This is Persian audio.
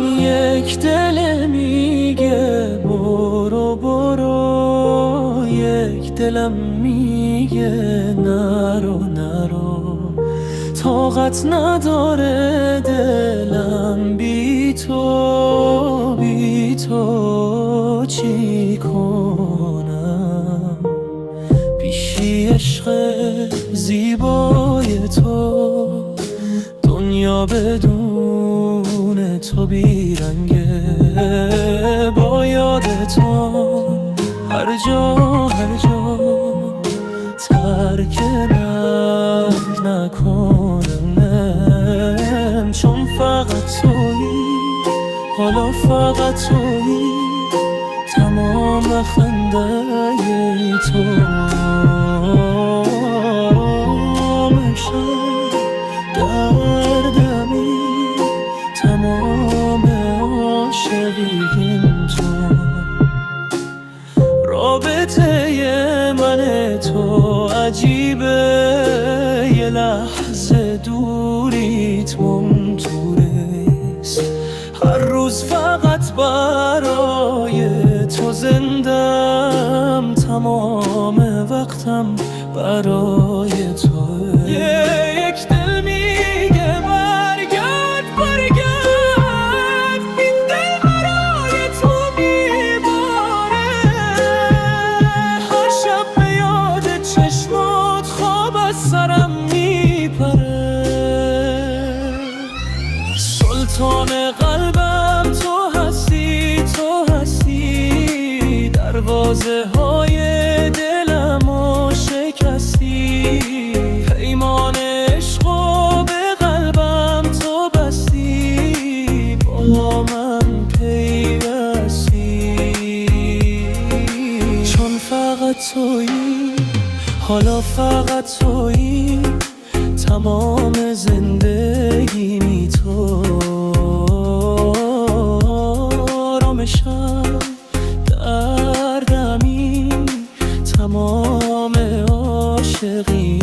یک دل میگه برو برو، یک دلم میگه نرو نرو. طاقت نداره دلم بی تو، بی تو چی کنم؟ پیشی عشق زیبای تو دنیا بدون تو بیرنگه. با یاد تو هر جا ترکم نکنم، چون فقط تویی، حالا فقط تویی، تمام خنده تو. دردمی تمام عاشقیم تو. رابطه من تو عجیبه، یه لحظه دوریت ممتونست. هر روز فقط برای تو زندم، تمام وقتم برای تو. یک دل میگه برگرد برگرد، این دل برای تو میباره. هر شب به یاد چشمات خواب از سرم میپره. سلطان قلبم تو هستی، تو هستی، دروازه های دلمو شکستی. پیمان عشقو به قلبم تو بستی، با من پیوستی. چون فقط تویی، حالا فقط تویی، تمام زندگیمی تو. آرامشم، دردمی، تمام عاشقی